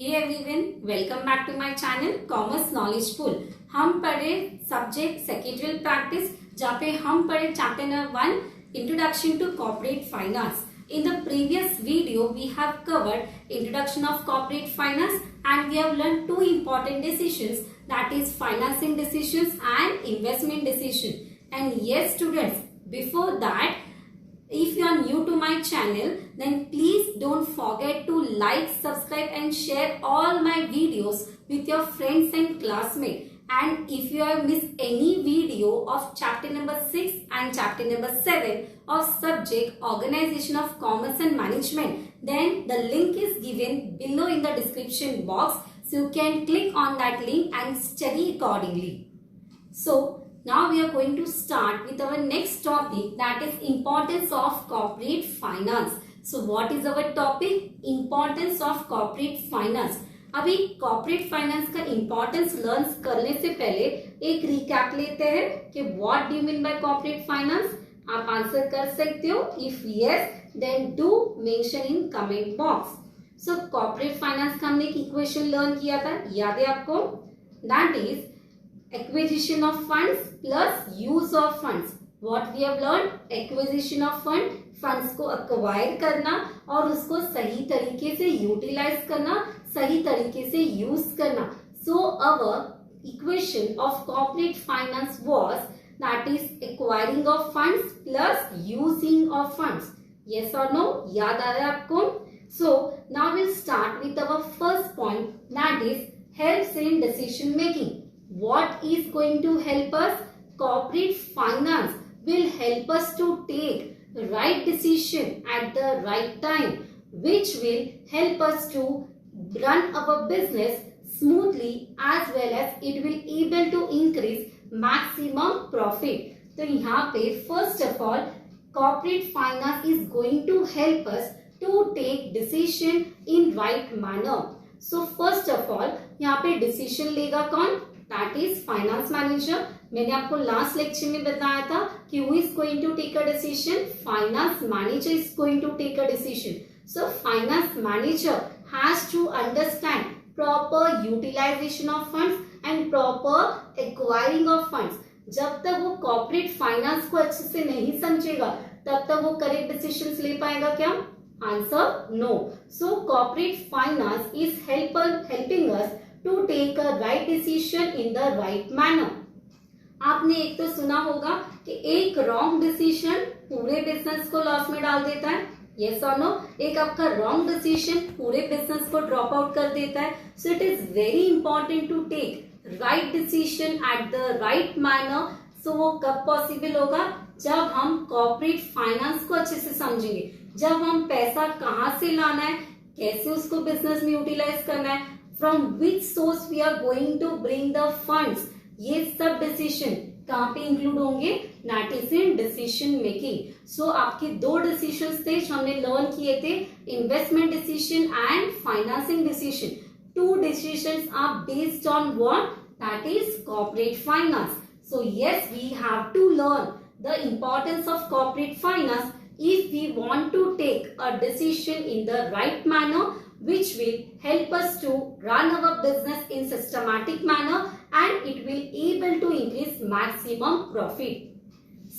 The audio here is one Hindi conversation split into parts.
Hey everyone, welcome back to my channel Commerce Knowledge Pool। हम पढ़े सब्जेक्ट सेक्रेटरियल प्रैक्टिस, जहाँ पे हम पढ़े chapter number 1 introduction to corporate finance. In the previous video, we have covered introduction of corporate finance and we have learned two important decisions, that is financing decisions and investment decision. And yes students, before that, if you are new to my channel, then please don't forget to like, subscribe and share all my videos with your friends and classmates. And if you have missed any video of chapter number 6 and chapter number 7 of subject Organization of Commerce and Management, then the link is given below in the description box. So you can click on that link and study accordingly. So now we are going to start with our next topic, that is importance of corporate finance. So what is our topic? Importance of corporate finance. अभी कॉर्पोरेट फाइनेंस का इम्पोर्टेंस लर्न करने से पहले एक रिकैप लेते हैं कि what do you mean by corporate finance. आप आंसर कर सकते हो, if yes then do mention in comment box. So corporate finance का हमने एक इक्वेशन लर्न किया था, याद है आपको? That is acquisition of funds plus use of funds. What we have learn? Acquisition of funds को अक्वायर करना और उसको सही तरीके से यूटिलाइज करना, सही तरीके से यूज करना। So our equation of corporate finance was that is acquiring of funds plus using of funds. Yes और नो? याद आ रहा है आपको? So now will start with our first point, that is helps in decision making. What is going to help us? Corporate finance will help us to take right decision at the right time, which will help us to run our business smoothly as well as it will able to increase maximum profit. तो यहाँ पे first of all corporate finance is going to help us to take decision in right manner. So first of all यहाँ पे decision लेगा कौन? That is finance manager. मैंने आपको लास्ट लेक्चर में बताया था कि who is going to take a decision? Finance manager is going to take a decision. So finance manager has to understand proper utilization of funds and proper acquiring of funds. जब तक वो corporate finance को अच्छे से नहीं समझेगा तब तक वो correct decisions ले पाएगा क्या? Answer no. So corporate finance is helping us to take a right decision in the right manner. आपने एक तो सुना होगा कि एक रॉन्ग डिसीजन पूरे बिजनेस को लॉस में डाल देता है, यस और नो? एक आपका रॉन्ग डिसीजन पूरे बिजनेस को ड्रॉप आउट कर देता है। So it is very important to take right decision at the right manner. So वो कब पॉसिबल होगा? जब हम कॉर्पोरेट फाइनेंस को अच्छे से समझेंगे, जब हम पैसा कहाँ से लाना है, कैसे उसको बिजनेस में यूटिलाइज करना है, from which source we are going to bring the funds, ये सब डिसीजन कहाँ पे इंक्लूड होंगे? That is in decision making. So आपके दो डिसीजंस थे जो हमने लर्न किए थे, investment decision and financing decision. Two decisions are based on what? That is corporate finance. So yes, we have to learn the importance of corporate finance if we want to take a decision in the right manner, which will help us to run our business in systematic manner and it will able to increase maximum profit.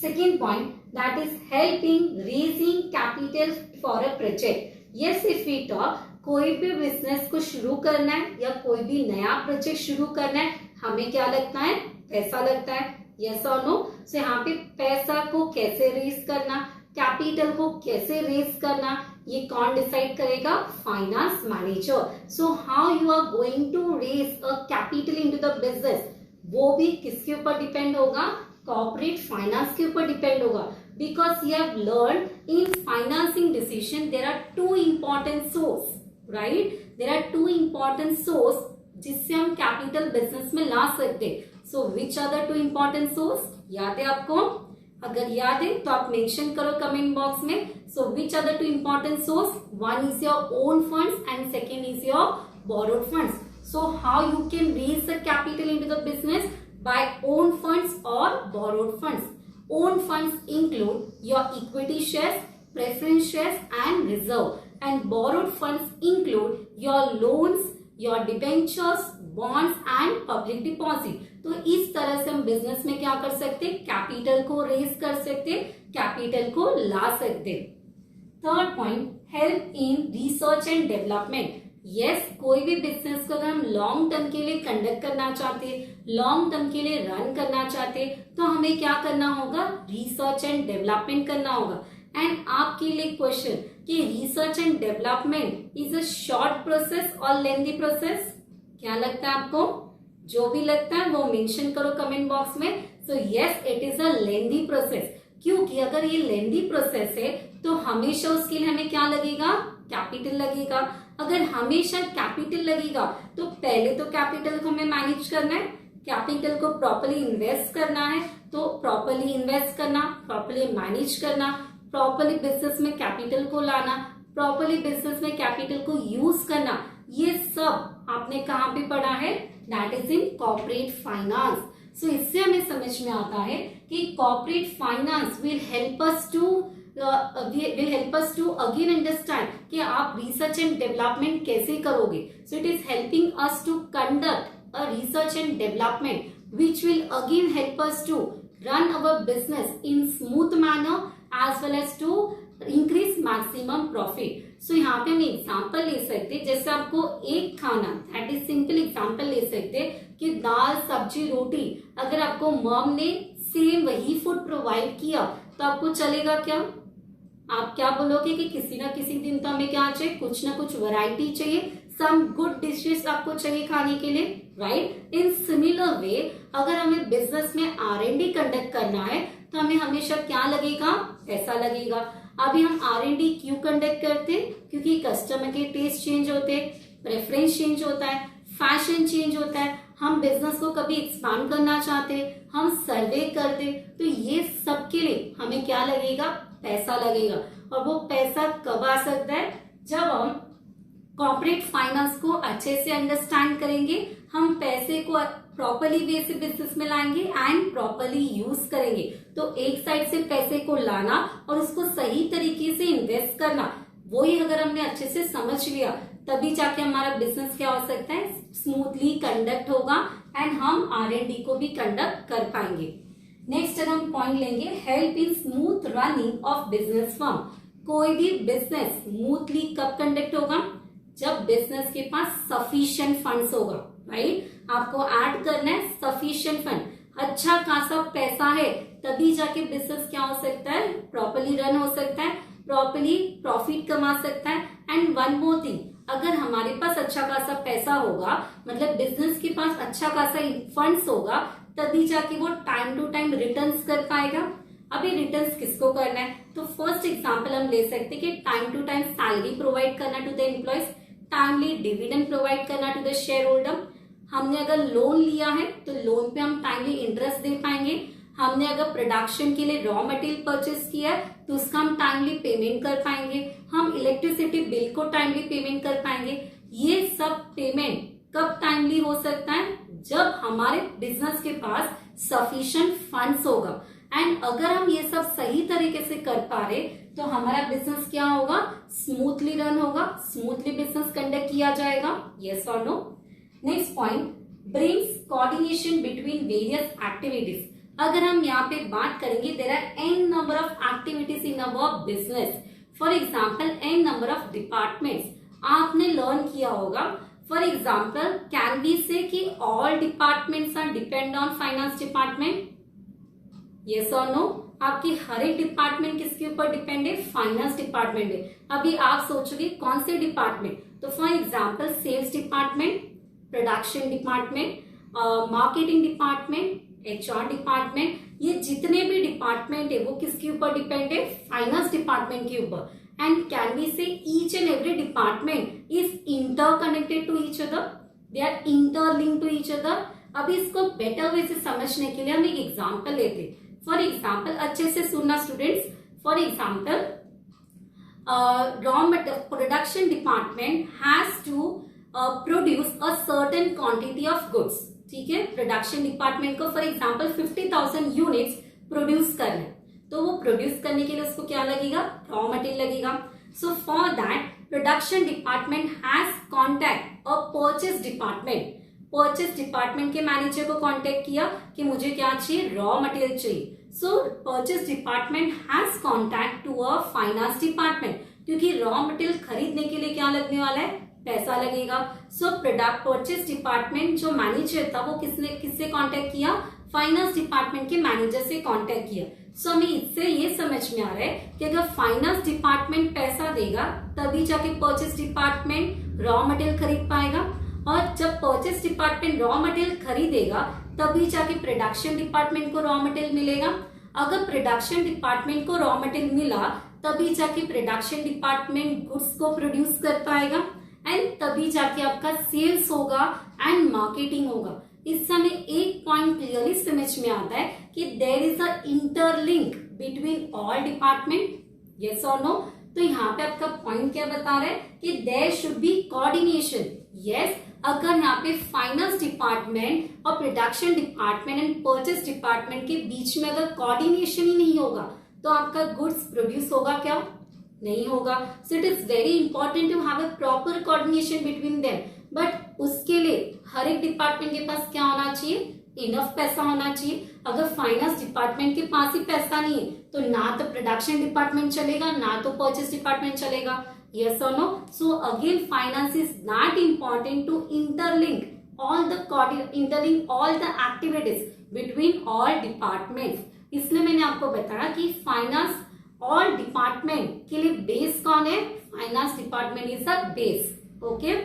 Second point, that is helping raising capital for a project. Yes, if we talk, कोई भी बिजनेस को शुरू करना है या कोई भी नया प्रोजेक्ट शुरू करना है, हमें क्या लगता है? पैसा लगता है, यस और नो? सो यहाँ पे पैसा को कैसे रेज करना, कैपिटल को कैसे रेज करना, ये कौन डिसाइड करेगा? Finance manager. So how you are going to raise a capital into the business, वो भी किसके ऊपर डिपेंड होगा? कॉर्पोरेट फाइनेंस के ऊपर डिपेंड होगा। Because you have learn in financing decision there are two important source, right? There are two important source जिससे हम कैपिटल बिजनेस में ला सकते। So which are the two important source? याद है आपको? अगर याद है तो आप मेंशन करो कमेंट बॉक्स में। So which are the two important source? One is your own funds and second is your borrowed funds. So how you can raise the capital into the business? By own funds or borrowed funds. Own funds include your equity shares, preference shares and reserve, and borrowed funds include your loans, your debentures, bonds and public deposit. तो इस तरह से हम बिजनेस में क्या कर सकते, कैपिटल को रेज कर सकते, कैपिटल को ला सकते। Third point, help in research and development. Yes, कोई भी बिजनेस को अगर हम लॉन्ग टर्म के लिए कंडक्ट करना चाहते, लॉन्ग टर्म के लिए रन करना चाहते, तो हमें क्या करना होगा, रिसर्च एंड डेवलपमेंट करना होगा। एंड आपके लिए क्वेश्चन कि research and development is a short process और लेंथी प्रोसेस, क्या लगता है आपको? जो भी लगता है वो मेंशन करो कमेंट बॉक्स में। So yes, it is a lengthy process, क्योंकि अगर ये लेंथी प्रोसेस है तो हमेशा उसके लिए हमें क्या लगेगा, कैपिटल लगेगा। अगर हमेशा कैपिटल लगेगा तो पहले तो कैपिटल को हमें मैनेज करना है, कैपिटल को प्रॉपर्ली इन्वेस्ट करना है, तो प्रॉपर्ली इन्वेस्ट करना, प्रॉपर्ली मैनेज करना, प्रॉपर्ली बिजनेस में कैपिटल को लाना, प्रॉपर्ली बिजनेस में कैपिटल को यूज करना, ये सब आपने कहाँ पे पढ़ा है, that is in corporate finance. So इससे हमें समझ में आता है कि corporate finance will help us to again understand कि आप रिसर्च एंड डेवलपमेंट कैसे करोगे। So it is helping us to conduct a research and development which will again help us to run our business in smooth manner as well as to increase maximum profit. So यहाँ पे हम एग्जाम्पल ले सकते, जैसे आपको एक खाना, दैट इज सिंपल एग्जाम्पल ले सकते कि दाल सब्जी रोटी, अगर आपको मॉम ने सेम वही फूड प्रोवाइड किया तो आपको चलेगा क्या? आप क्या बोलोगे कि किसी ना किसी दिन तो हमें क्या चाहिए, कुछ ना कुछ वैरायटी चाहिए, सम गुड डिशेस आपको चाहिए खाने के लिए, राइट? इन सिमिलर वे अगर हमें बिजनेस में R&D कंडक्ट करना है तो हमें हमेशा क्या लगेगा, पैसा लगेगा। अभी हम R&D क्यों कंडक्ट करते हैं? क्योंकि कस्टमर के टेस्ट चेंज होते हैं, प्रेफरेंस चेंज होता है, फैशन चेंज होता है, हम बिजनेस को कभी एक्सपांड करना चाहते हैं, हम सर्वे करते, तो ये सब के लिए हमें क्या लगेगा, पैसा लगेगा। और वो पैसा कब आ सकता है, जब हम कॉर्पोरेट फाइनेंस को अच्छे से अंडरस्टैंड करेंगे, हम पैसे को प्रॉपर्ली वे से बिजनेस में लाएंगे एंड प्रॉपर्ली यूज करेंगे। तो एक साइड से पैसे को लाना और उसको सही तरीके से इन्वेस्ट करना, वो ही अगर हमने अच्छे से समझ लिया तभी जाके हमारा बिजनेस क्या हो सकता है, स्मूथली कंडक्ट होगा एंड हम R&D को भी कंडक्ट कर पाएंगे। नेक्स्ट अगर हम पॉइंट लेंगे, help in smooth running of business firm. कोई भी बिजनेस स्मूथली कब कंडक्ट होगा, जब बिजनेस के पास सफिशिएंट फंड्स होगा, राइट? आपको ऐड करना है सफिशिएंट फंड, अच्छा खासा पैसा है, तभी जाके बिजनेस क्या हो सकता है, प्रॉपर्ली रन हो सकता है, प्रॉपर्ली प्रॉफिट कमा सकता है। एंड वन मोर थिंग, अगर हमारे पास अच्छा खासा पैसा होगा, मतलब बिजनेस के पास अच्छा खासा फंड्स होगा, तभी जाके वो टाइम टू टाइम रिटर्न्स कर पाएगा। अभी रिटर्न्स किसको करना है, तो फर्स्ट एग्जांपल हम ले सकते हैं कि time to time salary provide करना to the employees, timely dividend provide करना टू द शेयर होल्डर। हमने अगर लोन लिया है तो लोन पे हम टाइमली इंटरेस्ट दे पाएंगे। हमने अगर प्रोडक्शन के लिए रॉ मटेरियल परचेस किया है तो उसका हम टाइमली पेमेंट कर पाएंगे। हम इलेक्ट्रिसिटी बिल को टाइमली पेमेंट कर पाएंगे। ये सब पेमेंट कब टाइमली हो सकता है, जब हमारे बिजनेस के पास सफिशिएंट फंड्स होगा। एंड अगर हम ये सब सही तरीके से कर पा रहे तो हमारा बिजनेस क्या होगा, स्मूथली रन होगा, स्मूथली बिजनेस कंडक्ट किया जाएगा। यस और no? Next point, brings coordination between various activities. अगर हम यहाँ पे बात करेंगे, there are n number of activities in our business, for example n number of departments. आपने लर्न किया होगा, for example can we say कि all departments are depend on finance department, yes और नो? आपकी हर एक डिपार्टमेंट किसके ऊपर डिपेंड है, फाइनेंस डिपार्टमेंट है। अभी आप सोचोगे कौन से डिपार्टमेंट, तो for example sales department, production department, marketing department, HR department, ये जितने भी डिपार्टमेंट है वो किसके ऊपर डिपेंड है, फाइनेंस डिपार्टमेंट के ऊपर। And can we say each and every department is interconnected to each other, they are interlinked to each other. अभी इसको बेटर वे से समझने के लिए हम एक एग्जाम्पल लेते। फॉर एग्जाम्पल, अच्छे से सुनना students, for example raw material production department has to produce a certain quantity of goods, ठीक है? प्रोडक्शन डिपार्टमेंट को फॉर एग्जाम्पल 50,000 यूनिट्स प्रोड्यूस करना है, तो वो प्रोड्यूस करने के लिए उसको क्या लगेगा, रॉ मटेरियल लगेगा। So for that production department has contact a purchase department, purchase department के मैनेजर को कांटेक्ट किया कि मुझे क्या चाहिए, रॉ मटेरियल चाहिए. So purchase department has contact to a finance department, क्योंकि रॉ मटेरियल खरीदने के लिए क्या लगने वाला है, पैसा लगेगा. सो प्रोडक्ट परचेज डिपार्टमेंट जो मैनेजर था वो किससे कांटेक्ट किया, फाइनेंस डिपार्टमेंट के मैनेजर से कांटेक्ट किया. सो हमें इससे ये समझ में आ रहा है कि अगर फाइनेंस डिपार्टमेंट पैसा देगा तभी जाके परचेज डिपार्टमेंट रॉ मटेरियल खरीद पाएगा, और जब परचेज डिपार्टमेंट रॉ मटेरियल खरीदेगा तभी जाके प्रोडक्शन डिपार्टमेंट को रॉ मटेरियल मिलेगा. अगर प्रोडक्शन डिपार्टमेंट को रॉ मटेरियल मिला तभी जाके प्रोडक्शन डिपार्टमेंट गुड्स को प्रोड्यूस कर पाएगा, एंड तभी जाके आपका सेल्स होगा एंड मार्केटिंग होगा. इससे हमें एक पॉइंट क्लियरली समझ में आता है कि there is a interlink between all department, yes और नो. तो यहाँ पे आपका पॉइंट क्या बता रहा है कि there should be coordination. Yes, अगर यहाँ पे फाइनेंस डिपार्टमेंट और production department and purchase department के बीच में अगर कोऑर्डिनेशन ही नहीं होगा तो आपका गुड्स प्रोड्यूस होगा क्या, नहीं होगा. So it is very important to have a proper coordination between them. But उसके लिए हर एक डिपार्टमेंट के पास क्या होना चाहिए, इनफ पैसा होना चाहिए. अगर फाइनेंस डिपार्टमेंट के पास ही पैसा नहीं है तो ना तो प्रोडक्शन डिपार्टमेंट चलेगा ना तो परचेज डिपार्टमेंट चलेगा. Yes or no? So again, finance is that important to interlink all the activities between all departments. इसलिए मैंने आपको बताया कि फाइनेंस ऑल डिपार्टमेंट के लिए बेस कौन है, finance department is the base. Okay,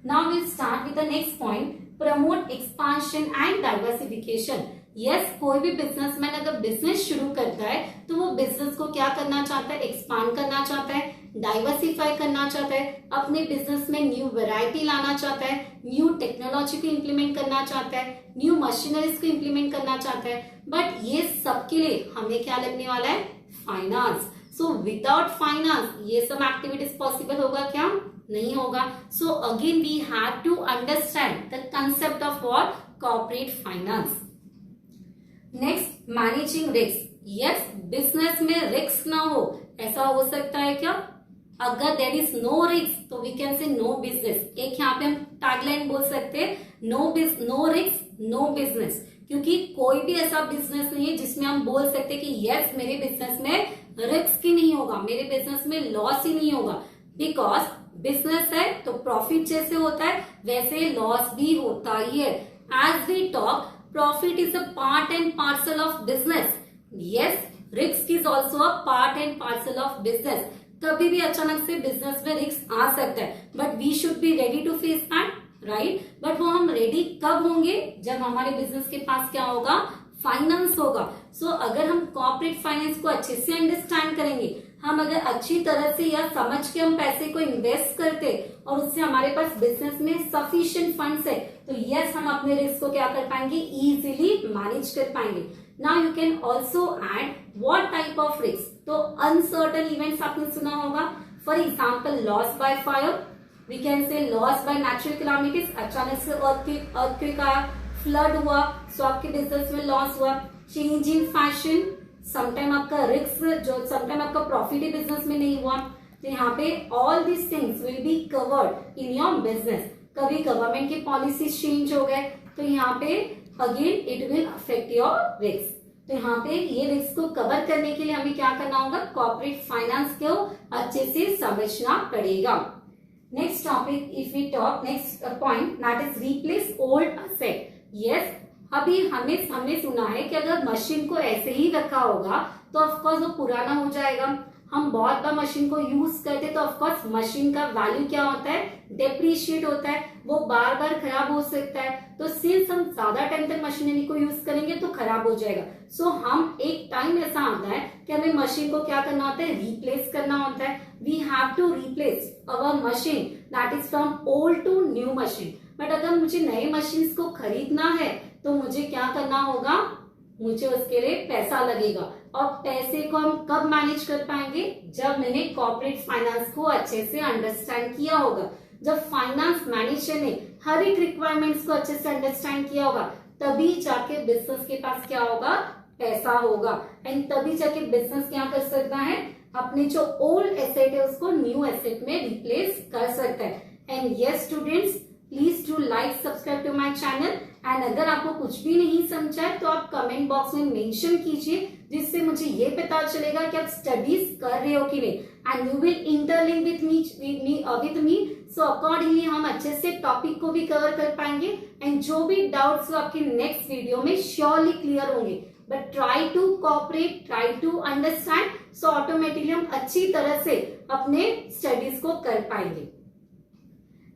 now we start with the next point, promote expansion and diversification. Yes, कोई भी बिजनेसमैन अगर बिजनेस शुरू करता है तो वो बिजनेस को क्या करना चाहता है, एक्सपांड करना चाहता है, डाइवर्सिफाई करना चाहता है, अपने बिजनेस में न्यू वैरायटी लाना चाहता है, न्यू टेक्नोलॉजी को इम्प्लीमेंट करना चाहता है, न्यू मशीनरीज को इम्प्लीमेंट करना चाहता है. बट ये सब के लिए हमें क्या लगने वाला है, फाइनेंस. सो विदाउट फाइनेंस ये सब एक्टिविटीज पॉसिबल होगा क्या, नहीं होगा. So again we have to understand the concept of what, corporate finance. Next, managing risk. Yes, business में रिस्क ना हो, ऐसा हो सकता है क्या, अगर देर इज नो रिस्क तो we can say no business. एक यहाँ पे हम टैगलाइन बोल सकते हैं, नो रिस्क नो बिजनेस, क्योंकि कोई भी ऐसा बिजनेस नहीं है जिसमें हम बोल सकते कि यस मेरे बिजनेस में रिस्क ही नहीं होगा, मेरे बिजनेस में लॉस ही नहीं होगा. बिकॉज बिजनेस है तो प्रॉफिट जैसे होता है वैसे लॉस भी होता ही है. As we talk, profit is a part and parcel of business. Yes, risk is also a part and parcel of business. कभी भी अचानक से बिजनेस में रिस्क आ सकता है, but we should be ready to face that, right. But वो हम रेडी कब होंगे, जब हमारे बिजनेस के पास क्या होगा, फाइनेंस होगा. सो अगर हम कॉर्पोरेट फाइनेंस को अच्छे से अंडरस्टैंड करेंगे, हम अगर अच्छी तरह से या समझ के हम पैसे को इन्वेस्ट करते और उससे हमारे पास बिजनेस में सफिशिएंट फंड्स है तो यस हम अपने रिस्क को क्या कर पाएंगे, इजीली मैनेज कर पाएंगे. Now you can also add what type of risk. तो अनसर्टन इवेंट्स आपने सुना होगा, for example loss by fire, we can say loss by natural calamities, अचानक से अर्थक्वेक आया, फ्लड हुआ, सो आपके बिजनेस में लॉस हुआ. चेंज इन फैशन, समटाइम आपका रिस्क जो समटाइम आपका प्रॉफिट ही बिजनेस में नहीं हुआ. तो यहाँ पे all this things will be covered in your business. कभी गवर्नमेंट की पॉलिसीज चेंज हो गए तो यहाँ पे again it will affect your risk. तो यहाँ पे ये रिस्क को कवर करने के लिए हमें क्या करना होगा, कॉर्पोरेट फाइनेंस को अच्छे से समझना पड़ेगा. Next topic, if we talk next point, that is replace old asset. Yes, अभी हमने सुना है कि अगर मशीन को ऐसे ही रखा होगा तो ऑफकोर्स वो पुराना हो जाएगा. हम बहुत बार मशीन को यूज करते तो ऑफकोर्स मशीन का वैल्यू क्या होता है, डेप्रिशिएट होता है, वो बार बार खराब हो सकता है. तो सिंस हम ज्यादा टाइम तक मशीनरी को यूज करेंगे तो खराब हो जाएगा. सो हम एक टाइम ऐसा आता है कि हमें मशीन को क्या करना होता है, रिप्लेस करना होता है. We have to replace our machine that is from old to new machine. But अगर मुझे नए मशीन को खरीदना है तो मुझे क्या करना होगा, मुझे उसके लिए पैसा लगेगा. और पैसे को हम कब मैनेज कर पाएंगे, जब मैंने कॉर्पोरेट फाइनेंस को अच्छे से अंडरस्टैंड किया होगा. जब फाइनेंस मैनेजर ने हर एक रिक्वायरमेंट्स को अच्छे से अंडरस्टैंड किया होगा तभी जाके बिजनेस के पास क्या होगा, पैसा होगा. एंड तभी जाके बिजनेस क्या कर सकता है, अपने जो ओल्ड एसेट है उसको न्यू एसेट में रिप्लेस कर सकता है। And yes students, please do like subscribe to my channel. And अगर आपको कुछ भी नहीं समझा है तो आप कमेंट बॉक्स में मेंशन कीजिए, जिससे मुझे ये पता चलेगा कि आप स्टडीज कर रहे हो कि नहीं। And you will interlink with me so accordingly हम अच्छे से टॉपिक को भी कवर कर पाएंगे एंड जो भी डाउट्स हो आपके नेक्स्ट वीडियो में श्योरली क्लियर होंगे। But try to cooperate, try to understand, so automatically हम अच्छी तरह से अपने स्टडीज को कर पाएंगे।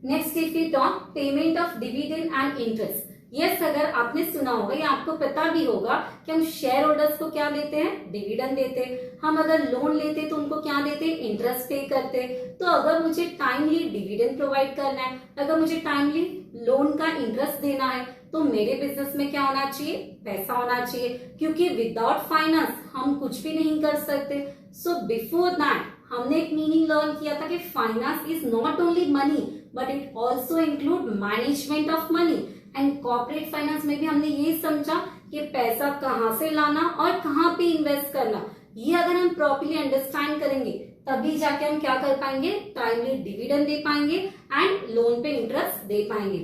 Next if we talk payment of dividend and interest. Yes, अगर आपने सुना होगा या आपको पता भी होगा कि हम शेयर होल्डर्स को क्या देते हैं, डिविडेंड देते हैं। हम अगर लोन लेते तो उनको क्या देते, इंटरेस्ट पे करते। तो अगर मुझे टाइमली डिविडेंड प्रोवाइड करना है, अगर मुझे टाइमली लोन का इंटरेस्ट देना है, तो मेरे बिजनेस में क्या होना चाहिए, पैसा होना चाहिए, क्योंकि विदाउट फाइनेंस हम कुछ भी नहीं कर सकते। सो बिफोर दैट हमने एक मीनिंग लर्न किया था कि finance is not only money but it also include management of money. And corporate finance में भी हमने ये समझा कि पैसा कहाँ से लाना और कहाँ पे इन्वेस्ट करना। ये अगर हम प्रॉपर्ली अंडरस्टैंड करेंगे तभी जाके हम क्या कर पाएंगे, टाइमली डिविडेंड दे पाएंगे एंड लोन पे इंटरेस्ट दे पाएंगे।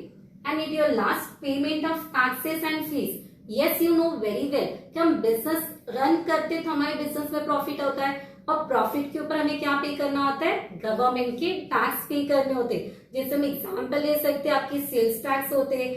And it your last payment of taxes and fees. Yes, you know very well कि हम बिजनेस रन करते तो हमारे बिजनेस में प्रॉफिट होता है और प्रॉफिट के ऊपर हमें क्या पे करना होता है, गवर्नमेंट के टैक्स पे करने होते हैं। जैसे हम एग्जांपल ले सकते हैं, आपके सेल्स टैक्स होते हैं,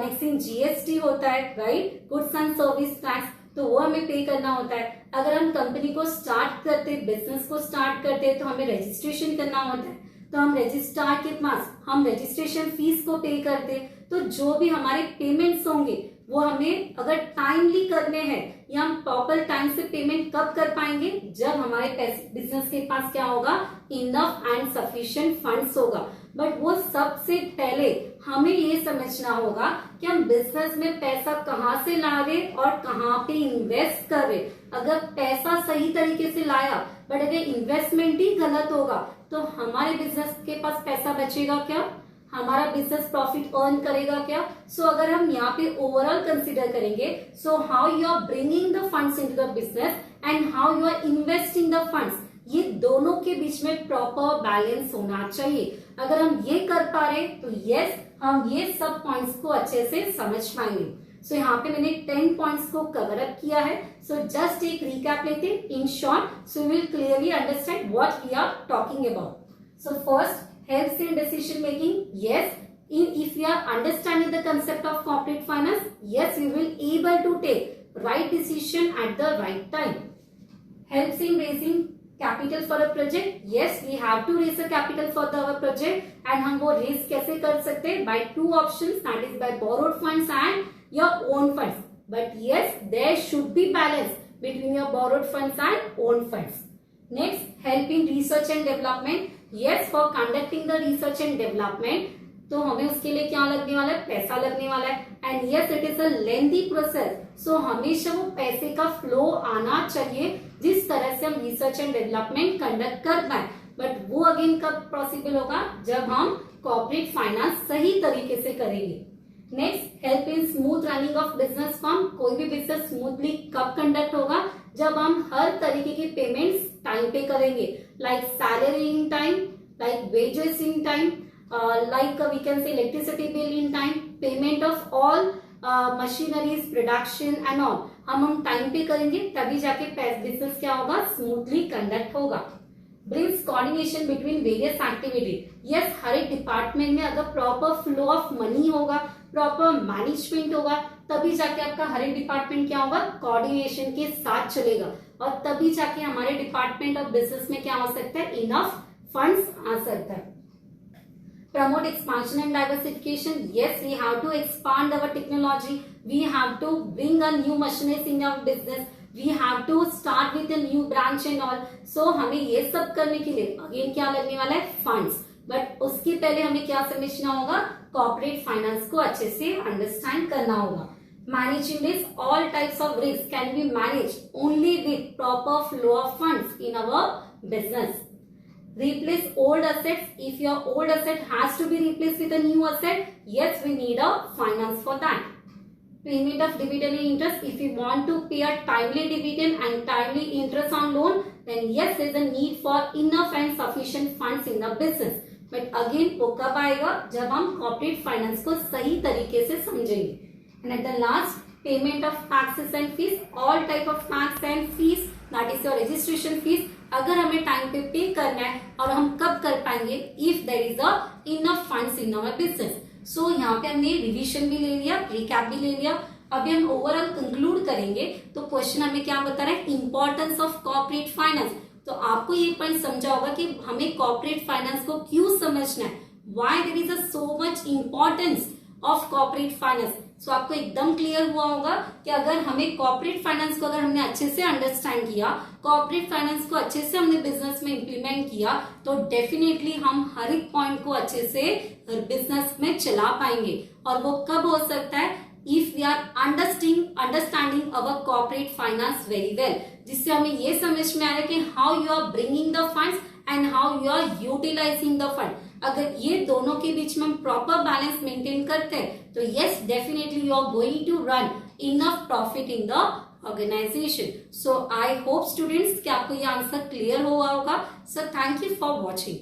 नेक्स्ट थिंग जीएसटी होता है, right, goods and service tax, तो वो हमें पे करना होता है। अगर हम कंपनी को स्टार्ट करते, बिजनेस को स्टार्ट करते तो हमें रजिस्ट्रेशन करना होता है, तो हम रजिस्ट्रार के पास हम रजिस्ट्रेशन फीस को पे करते। तो जो भी हमारे पेमेंट्स होंगे वो हमें अगर टाइमली करने हैं या हम प्रॉपर टाइम से पेमेंट कब कर पाएंगे, जब हमारे बिजनेस के पास क्या होगा, इनफ एंड सफिशिएंट फंड्स होगा। बट वो सबसे पहले हमें ये समझना होगा कि हम बिजनेस में पैसा कहाँ से ला रहे और कहाँ पे इन्वेस्ट कर रहे। अगर पैसा सही तरीके से लाया बट अगर इन्वेस्टमेंट ही गलत होगा तो हमारे बिजनेस के पास पैसा बचेगा क्या, हमारा बिजनेस प्रॉफिट अर्न करेगा क्या। सो अगर हम यहाँ पे ओवरऑल कंसिडर करेंगे, so how you are bringing the funds into the business and how you are investing the funds, ये दोनों के बीच में प्रॉपर बैलेंस होना चाहिए। अगर हम ये कर पा रहे तो यस, हम ये सब पॉइंट्स को अच्छे से समझ पाएंगे। सो यहाँ पे मैंने 10 पॉइंट्स को कवर अप किया है। सो जस्ट एक रिकैप लेते हैं in short, so will clearly understand what we are talking about. So first, helps in decision making. Yes, if we are understanding the concept of corporate finance, yes, we will able to take right decision at the right time. Helps in raising capital for a project. Yes, we have to raise a capital for our project and हम वो raise कैसे कर सकते हैं, by two options, that is by borrowed funds and your own funds. But yes, there should be balance between your borrowed funds and own funds. Next, help in research and development. Yes, for conducting the research and development, तो हमें उसके लिए क्या लगने वाला है, पैसा लगने वाला है। And yes, it is a lengthy process, so हमेशा वो पैसे का फ्लो आना चाहिए जिस तरह से हम रिसर्च एंड डेवलपमेंट कंडक्ट कर पाए। बट वो अगेन कब पॉसिबल होगा, जब हम कॉर्पोरेट फाइनेंस सही तरीके से करेंगे। Next, help in smooth running of business firm. कोई भी बिजनेस स्मूथली कब कंडक्ट होगा, जब हम हर तरीके की पेमेंट्स टाइम पे करेंगे, like salary in time, like wages in time, like we can say electricity bill in time, payment of all machineries, production and all हम टाइम पे करेंगे, तभी जाके बिजनेस क्या होगा, स्मूथली कंडक्ट होगा। Brings coordination between various activity. Yes, हर एक डिपार्टमेंट में अगर प्रॉपर फ्लो ऑफ मनी होगा, प्रॉपर मैनेजमेंट होगा, तभी जाके आपका हर एक डिपार्टमेंट क्या होगा, कोऑर्डिनेशन के साथ चलेगा और तभी जाके हमारे डिपार्टमेंट ऑफ बिजनेस में क्या हो सकता है, इनफ फंड्स आ सकता है। Promote expansion and diversification. Yes, we have to expand our technology. We have to bring a new machines in our business. We have to start with a new branch and all. So हमें ये सब करने के लिए अगेन क्या लगने वाला है, फंड्स। बट उसके पहले हमें क्या समझना होगा, कॉर्पोरेट फाइनेंस को अच्छे से अंडरस्टैंड करना होगा। Managing this, all types of risk can be managed only with proper flow of funds in our business. Replace old assets. If your old asset has to be replaced with a new asset, yes, we need a finance for that. payment of dividend and interest. If you want to pay a timely dividend and timely interest on loan, then yes, there is a need for enough and sufficient funds in the business. But again, वो कब आएगा? जब हम corporate finance को सही तरीके से समझेंगे. And at the last, payment of taxes and fees. All type of tax and fees, that is your registration fees. अगर हमें टाइम पे पे करना है और हम कब कर पाएंगे? If there is a enough funds in our business. सो यहाँ पे हमने रिवीजन भी ले लिया, रिकैप भी ले लिया. अभी हम ओवरऑल कंक्लूड करेंगे. तो क्वेश्चन हमें क्या बता रहा है? Importance of corporate finance. तो आपको ये पॉइंट समझा होगा कि हमें कॉर्पोरेट फाइनेंस को क्यों समझना है, why there is a so much importance of corporate finance. So आपको एकदम क्लियर हुआ होगा कि अगर हमें कॉर्पोरेट फाइनेंस को अगर हमने अच्छे से अंडरस्टैंड किया, कॉर्पोरेट फाइनेंस को अच्छे से हमने बिजनेस में इंप्लीमेंट किया, तो डेफिनेटली हम हर एक पॉइंट को अच्छे से बिजनेस में चला पाएंगे. और वो कब हो सकता है? If we are understanding our corporate finance very well, जिससे हमें ये समझ में आ रहा है कि how you are bringing the funds and how you are utilising the fund. अगर ये दोनों के बीच में हम प्रॉपर बैलेंस मेंटेन करते हैं तो yes, definitely you are going to run enough profit in the organisation. So I hope students कि आपको ये आंसर क्लियर हुआ होगा. So thank you for watching.